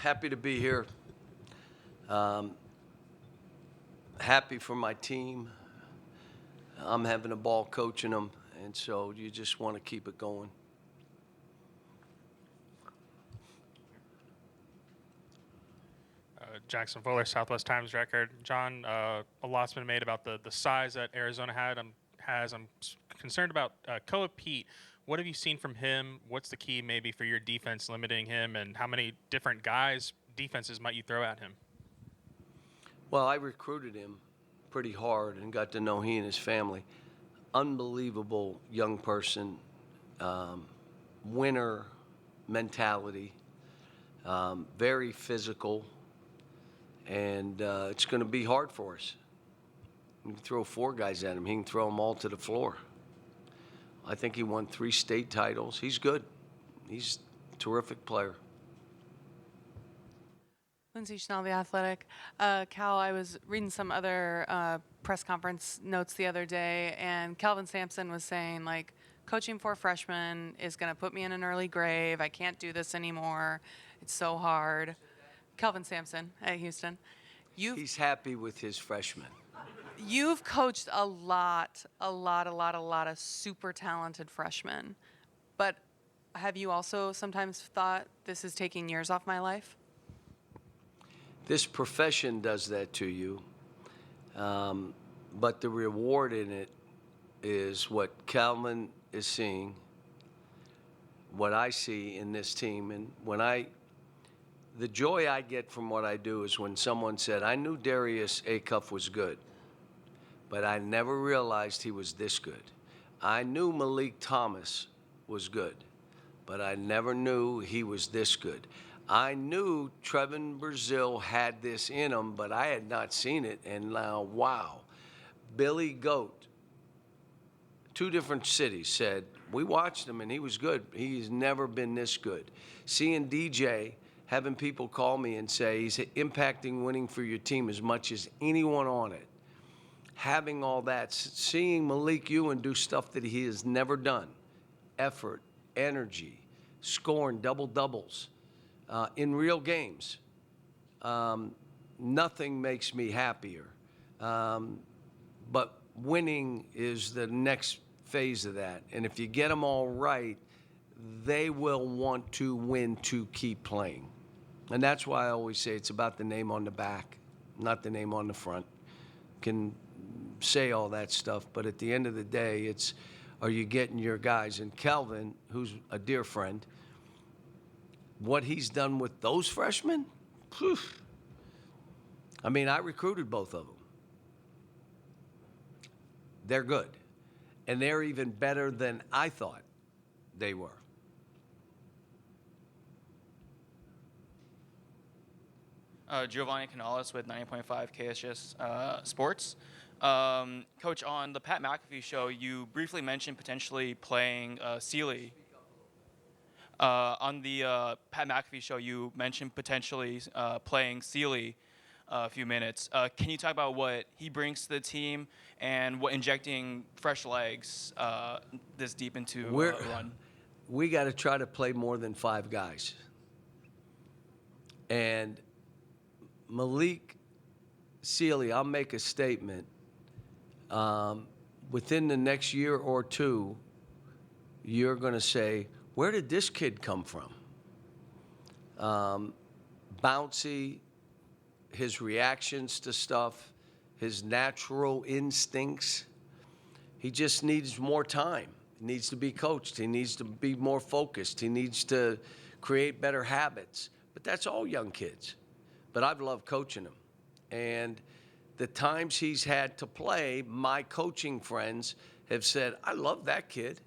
Happy to be here. Happy for my team. I'm having a ball coaching them, and so you just want to keep it going. Jackson Fuller, Southwest Times Record. John, a lot's been made about the size that Arizona has. I'm concerned about Koa Pete. What have you seen from him? What's the key maybe for your defense limiting him, and how many different defenses might you throw at him? Well, I recruited him pretty hard and got to know he and his family. Unbelievable young person, winner mentality, very physical, and it's going to be hard for us. You can throw 4 guys at him. He can throw them all to the floor. I think he won 3 state titles. He's good. He's a terrific player. Lindsay Schnell, The Athletic. Cal, I was reading some other press conference notes the other day, and Calvin Sampson was saying, like, coaching 4 freshmen is going to put me in an early grave. I can't do this anymore. It's so hard. Calvin Sampson at Houston. He's happy with his freshmen. You've coached a lot of super talented freshmen. But have you also sometimes thought, this is taking years off my life? This profession does that to you, but the reward in it is what Calvin is seeing, what I see in this team. And the joy I get from what I do is when someone said, I knew Darius Acuff was good, but I never realized he was this good. I knew Malik Thomas was good, but I never knew he was this good. I knew Trevon Brazile had this in him, but I had not seen it, and now, wow. Billy Goat, 2 different cities, said, we watched him, and he was good. He's never been this good. Seeing DJ, having people call me and say he's impacting winning for your team as much as anyone on it. Having all that, seeing Malik Ewan do stuff that he has never done, effort, energy, scoring double-doubles, in real games. Nothing makes me happier. But winning is the next phase of that. And if you get them all right, they will want to win to keep playing. And that's why I always say it's about the name on the back, not the name on the front. Can say all that stuff, but at the end of the day, it's, are you getting your guys? And Kelvin, who's a dear friend, what he's done with those freshmen, whew. I mean, I recruited both of them. They're good. And they're even better than I thought they were. Giovanni Canales with 90.5 KSGS Sports. Coach, on the Pat McAfee show, you briefly mentioned potentially playing Sealy. On the Pat McAfee show, you mentioned potentially playing Sealy a few minutes. Can you talk about what he brings to the team and what injecting fresh legs this deep into a run? We got to try to play more than 5 guys. And Malik Sealy, I'll make a statement. Within the next year or 2, you're going to say, where did this kid come from? Bouncy, his reactions to stuff, his natural instincts. He just needs more time. He needs to be coached. He needs to be more focused. He needs to create better habits. But that's all young kids. But I've loved coaching him. And the times he's had to play, my coaching friends have said, I love that kid.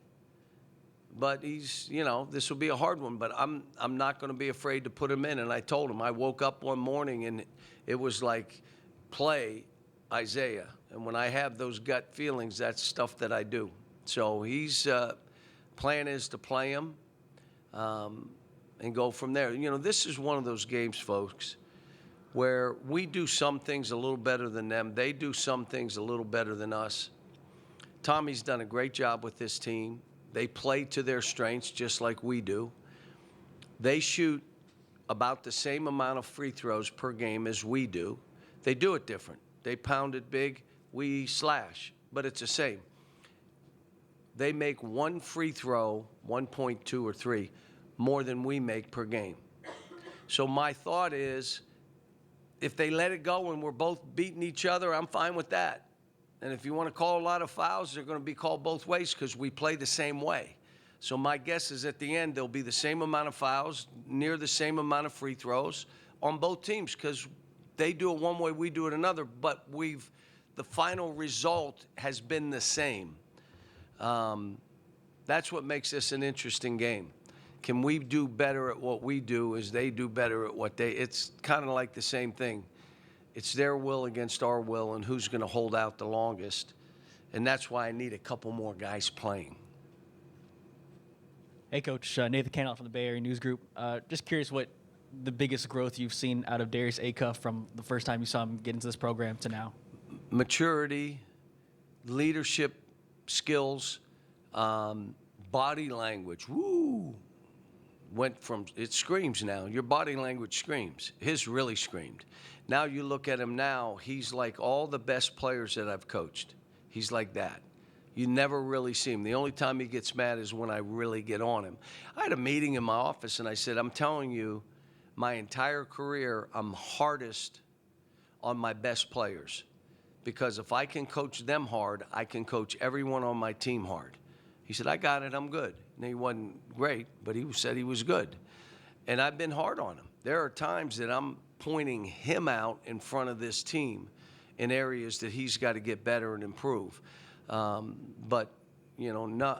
But he's, this will be a hard one, but I'm not going to be afraid to put him in. And I told him, I woke up one morning and it was like, play Isaiah. And when I have those gut feelings, that's stuff that I do. So plan is to play him and go from there. This is one of those games, folks, where we do some things a little better than them. They do some things a little better than us. Tommy's done a great job with this team. They play to their strengths just like we do. They shoot about the same amount of free throws per game as we do. They do it different. They pound it big, we slash, but it's the same. They make one free throw, 1.2 or 3, more than we make per game. So my thought is, if they let it go and we're both beating each other, I'm fine with that. And if you want to call a lot of fouls, they're going to be called both ways because we play the same way. So my guess is at the end, there'll be the same amount of fouls, near the same amount of free throws on both teams because they do it one way, we do it another. But the final result has been the same. That's what makes this an interesting game. Can we do better at what we do as they do better at what they? It's kind of like the same thing. It's their will against our will, and who's going to hold out the longest. And that's why I need a couple more guys playing. Hey, Coach. Nathan Cannell from the Bay Area News Group. Just curious what the biggest growth you've seen out of Darius Acuff from the first time you saw him get into this program to now. Maturity, leadership skills, body language. Woo! Went from, it screams now. Your body language screams. His really screamed. Now you look at him now, he's like all the best players that I've coached. He's like that. You never really see him. The only time he gets mad is when I really get on him. I had a meeting in my office, and I said, I'm telling you, my entire career, I'm hardest on my best players. Because if I can coach them hard, I can coach everyone on my team hard. He said, I got it, I'm good. And he wasn't great, but he said he was good. And I've been hard on him. There are times that I'm pointing him out in front of this team in areas that he's got to get better and improve. But, you know,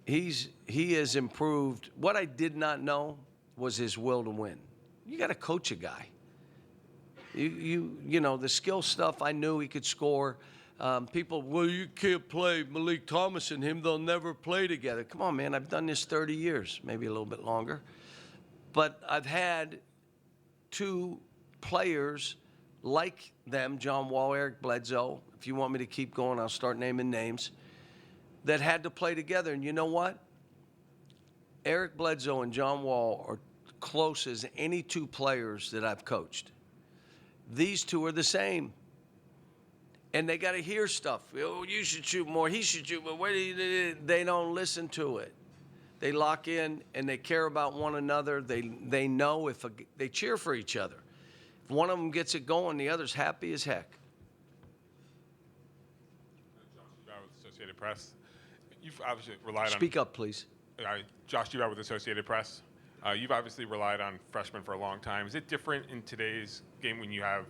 he has improved. What I did not know was his will to win. You got to coach a guy. You know, the skill stuff, I knew he could score. People, well, you can't play Malik Thomas and him. They'll never play together. Come on, man. I've done this 30 years, maybe a little bit longer. But I've had two players like them, John Wall, Eric Bledsoe. If you want me to keep going, I'll start naming names, that had to play together. And you know what? Eric Bledsoe and John Wall are close as any two players that I've coached. These two are the same. And they got to hear stuff. Oh, you should shoot more. He should shoot more. They don't listen to it. They lock in and they care about one another. They know they cheer for each other. If one of them gets it going, the other's happy as heck. Josh Giroux with Associated Press. You've obviously relied Speak up, please. Josh Giroux with Associated Press. You've obviously relied on freshmen for a long time. Is it different in today's game when you have,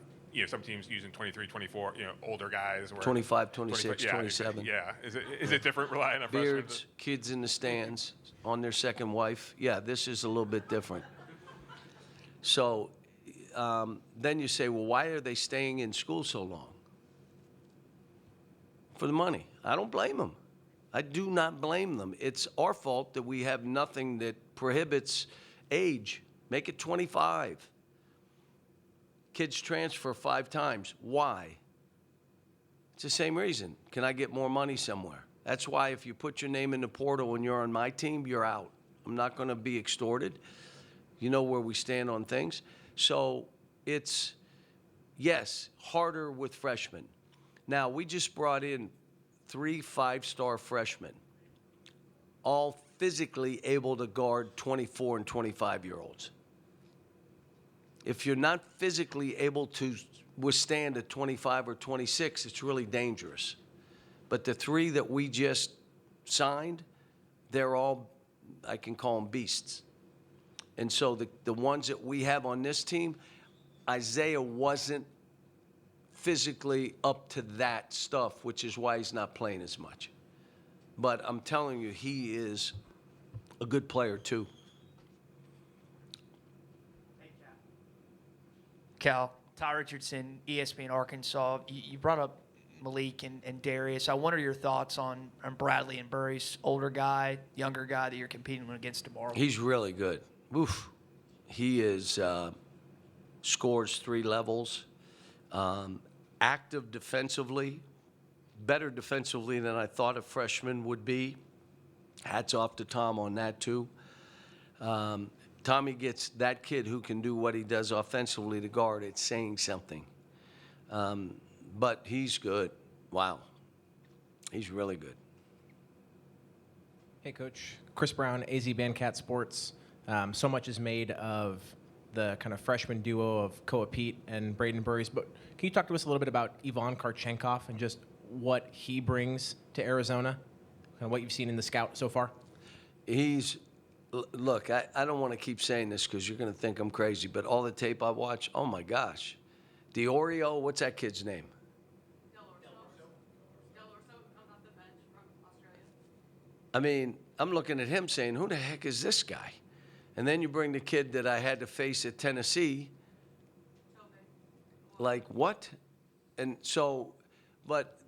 some teams using 23, 24, older guys? 25, 26, 27. Yeah. Is it different relying on freshmen? Beards, kids in the stands, on their second wife. Yeah, this is a little bit different. So then you say, well, why are they staying in school so long? For the money. I don't blame them. I do not blame them. It's our fault that we have nothing that prohibits age. Make it 25. Kids transfer 5 times. Why? It's the same reason. Can I get more money somewhere? That's why if you put your name in the portal and you're on my team, you're out. I'm not going to be extorted. You know where we stand on things. So it's, yes, harder with freshmen. Now, we just brought in 3 5-star freshmen, all physically able to guard 24 and 25-year-olds. If you're not physically able to withstand a 25 or 26, it's really dangerous. But the 3 that we just signed, they're all, I can call them beasts. And so the ones that we have on this team, Isaiah wasn't physically up to that stuff, which is why he's not playing as much. But I'm telling you, he is a good player too. Cal, Ty Richardson, ESPN Arkansas. You brought up Malik and Darius. I wonder your thoughts on Bradley and Burris, older guy, younger guy that you're competing against tomorrow. He's really good. Oof. He is scores 3 levels, active defensively, better defensively than I thought a freshman would be. Hats off to Tom on that too. Ty Tommy gets that kid who can do what he does offensively to guard, it's saying something. But he's good. Wow. He's really good. Hey, Coach. Chris Brown, AZ Bandcat Sports. So much is made of the kind of freshman duo of Koa Pete and Braden Burries, but can you talk to us a little bit about Ivan Karchenkov and just what he brings to Arizona and what you've seen in the scout so far? Look, I don't want to keep saying this because you're going to think I'm crazy, but all the tape I watch, oh my gosh. Diorio, what's that kid's name? Del Orso comes off the bench from Australia. I mean, I'm looking at him saying, who the heck is this guy? And then you bring the kid that I had to face at Tennessee. Like, what? And so, but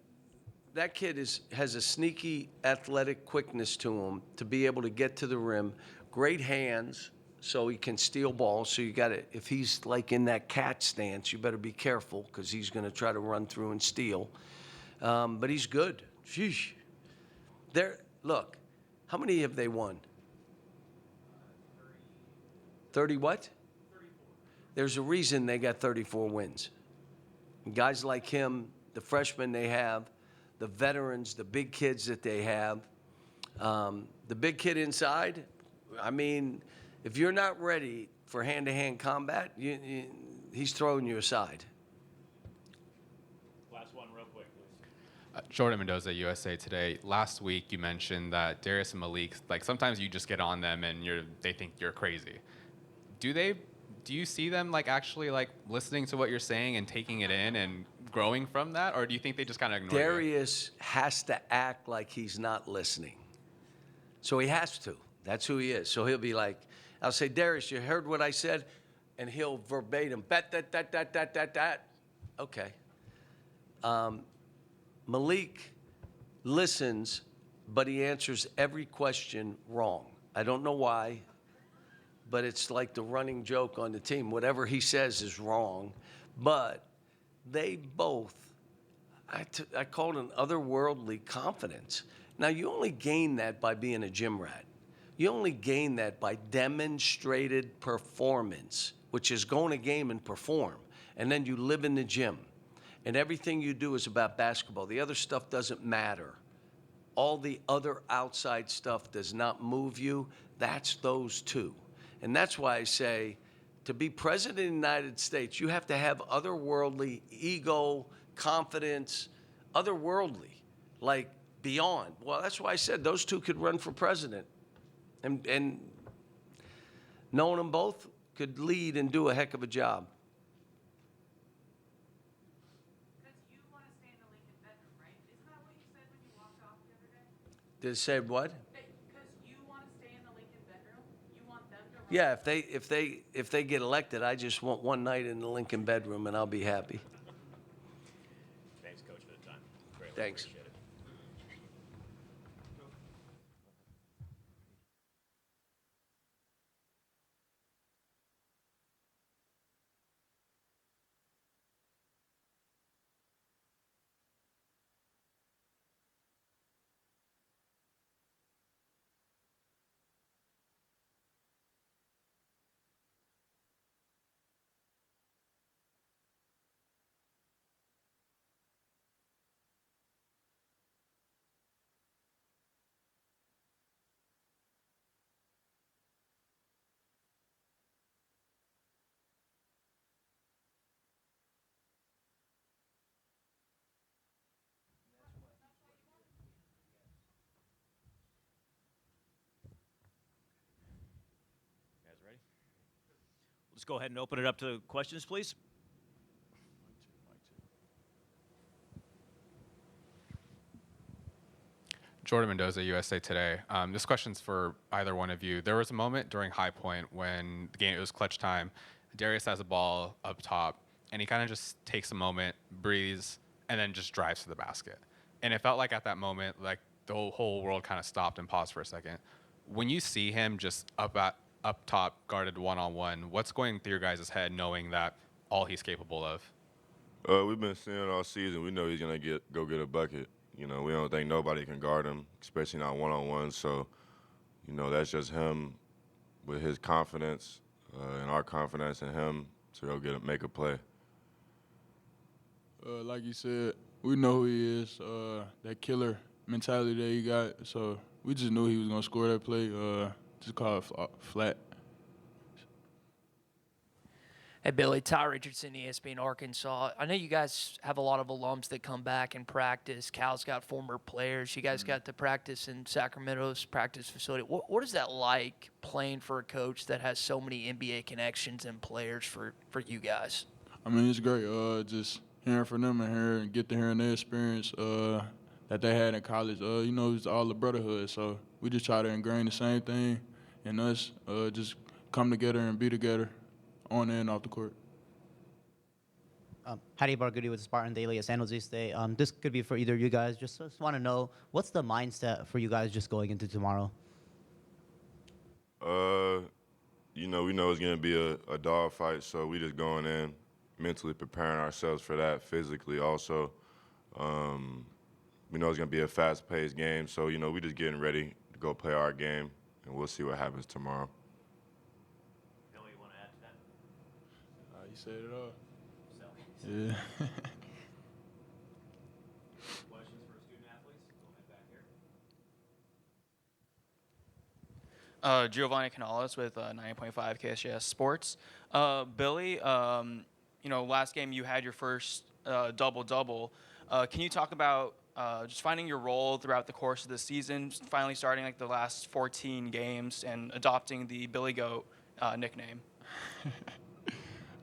that kid has a sneaky athletic quickness to him to be able to get to the rim, great hands so he can steal balls. So you got to, if he's like in that cat stance, you better be careful because he's going to try to run through and steal. But he's good. Sheesh. Look, how many have they won? 30 what? 34. There's a reason they got 34 wins. And guys like him, the freshmen they have, the veterans, the big kids that they have, the big kid inside, I mean, if you're not ready for hand-to-hand combat, he's throwing you aside. Last one real quick, please. Jordan Mendoza, USA Today. Last week you mentioned that Darius and Malik, like sometimes you just get on them and they think you're crazy. Do you see them like actually like listening to what you're saying and taking it in and growing from that, or do you think they just kind of ignore Darius has to act like he's not listening. So he has to. That's who he is. So he'll be like, I'll say, Darius, you heard what I said? And he'll verbatim, that. Okay. Malik listens, but he answers every question wrong. I don't know why, but it's like the running joke on the team. Whatever he says is wrong. But they both, I call it an otherworldly confidence. Now, you only gain that by being a gym rat. You only gain that by demonstrated performance, which is go in a game and perform. And then you live in the gym. And everything you do is about basketball. The other stuff doesn't matter. All the other outside stuff does not move you. That's those two. And that's why I say, to be president of the United States, you have to have otherworldly ego, confidence, otherworldly, like beyond. Well, that's why I said those two could run for president. And knowing them both could lead and do a heck of a job. Because you want to stay in the Lincoln bedroom, right? Isn't that what you said when you walked off the other day? Did it say what? Because you want to stay in the Lincoln bedroom, you want them to run. Yeah, if they get elected, I just want one night in the Lincoln bedroom and I'll be happy. Thanks, Coach, for the time. Greatly Thanks. appreciate it. You guys ready? Let's go ahead and open it up to questions, please. Jordan Mendoza, USA Today. This question's for either one of you. There was a moment during High Point when the game, it was clutch time. Darius has a ball up top, and he kind of just takes a moment, breathes, and then just drives to the basket. And it felt like at that moment, like the whole world kind of stopped and paused for a second. When you see him just up top, guarded one-on-one, what's going through your guys' head knowing that all he's capable of? We've been seeing all season. We know he's gonna go get a bucket. You know, we don't think nobody can guard him, especially not one-on-one. So, you know, that's just him with his confidence and our confidence in him to go make a play. Like you said, we know who he is, that killer mentality that he got. So we just knew he was going to score that play, just call it flat. Hey, Billy, Ty Richardson, ESPN Arkansas. I know you guys have a lot of alums that come back and practice. Cal's got former players. You guys got to practice in Sacramento's practice facility. What is that like playing for a coach that has so many NBA connections and players for you guys? I mean, it's great. Just hearing from them and get to hearing their experience that they had in college. You know, it's all the brotherhood. So we just try to ingrain the same thing in us. Just come together and be together on and off the court. Hadi Barghouti with Spartan Daily at San Jose State. This could be for either of you guys. Just want to know, what's the mindset for you guys just going into tomorrow? You know, we know it's going to be a dog fight, so we just going in mentally preparing ourselves for that, physically also. We know it's going to be a fast-paced game, so, you know, we just getting ready to go play our game, and we'll see what happens tomorrow. Billy, you want to add to that? You said it all. So. Yeah. Questions for student athletes? Go ahead back here. Giovanni Canales with 90.5 KSJS Sports. Billy, you know, last game you had your first double-double. Can you talk about just finding your role throughout the course of the season, finally starting like the last 14 games and adopting the Billy Goat nickname?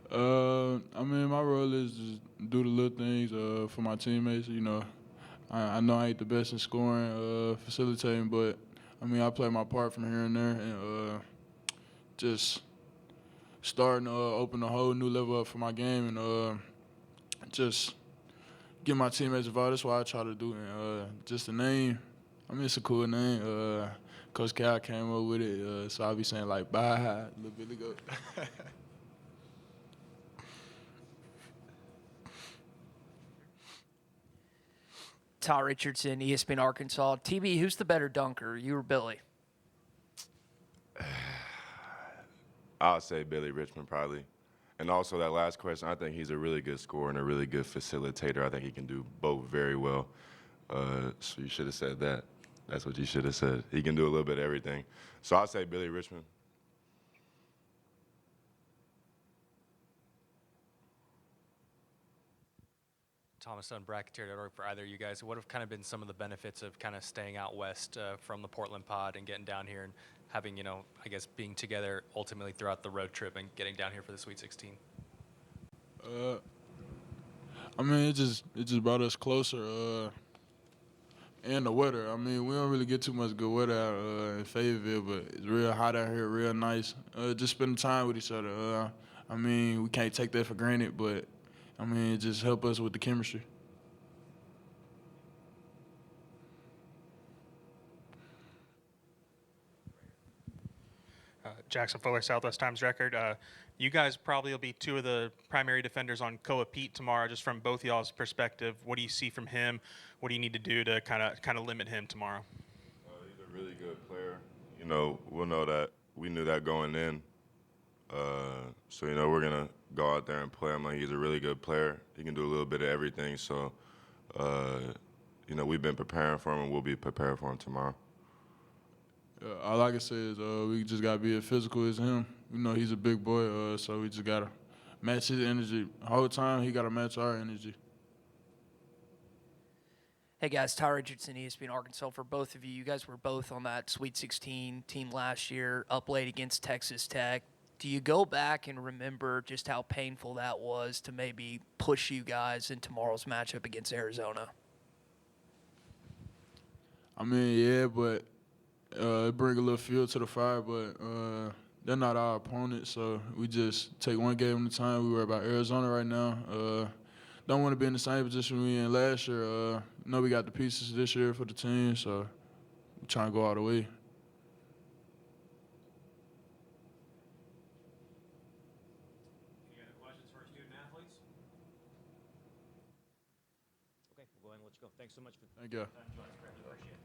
I mean, my role is just do the little things for my teammates. You know, I know I ain't the best in scoring, facilitating, but I mean, I play my part from here and there, and just starting to open a whole new level up for my game, and just get my teammates involved. That's what I try to do. And just the name, I mean, it's a cool name. Coach Cal came up with it, so I'll be saying like, bye, little Billy Goat. Ty Richardson, ESPN Arkansas. TB, who's the better dunker, you or Billy? I'll say Billy Richmond probably. And also that last question, I think he's a really good scorer and a really good facilitator. I think he can do both very well. So you should have said that. That's what you should have said. He can do a little bit of everything. So I'll say Billy Richmond. Thomas on bracketeer.org for either of you guys. What have kind of been some of the benefits of kind of staying out west from the Portland pod and getting down here and having, you know, I guess being together ultimately throughout the road trip and getting down here for the Sweet 16? I mean, it just brought us closer. And the weather. I mean, we don't really get too much good weather out in Fayetteville, but it's real hot out here, real nice. Just spending time with each other. I mean, we can't take that for granted, but I mean, it just help us with the chemistry. Jackson Fuller, Southwest Times Record. You guys probably will be two of the primary defenders on Koa Pete tomorrow. Just from both y'all's perspective, what do you see from him? What do you need to do to kind of limit him tomorrow? He's a really good player. You know, we'll know that. We knew that going in. So, you know, we're going to go out there and play him like he's a really good player. He can do a little bit of everything. So, you know, we've been preparing for him, and we'll be prepared for him tomorrow. All I can say is we just got to be as physical as him. You know, he's a big boy, so we just got to match his energy. The whole time, he got to match our energy. Hey, guys, Ty Richardson, ESPN Arkansas. For both of you, you guys were both on that Sweet 16 team last year, up late against Texas Tech. Do you go back and remember just how painful that was to maybe push you guys in tomorrow's matchup against Arizona? I mean, yeah, but it bring a little fuel to the fire, but they're not our opponent, so we just take one game at a time. We worry about Arizona right now. Don't want to be in the same position we in last year. Know we got the pieces this year for the team, so we're trying to go all the way. Any other questions for our student athletes? Okay, we'll go ahead and let you go. Thanks so much for Thank you. the time, John. Appreciate it.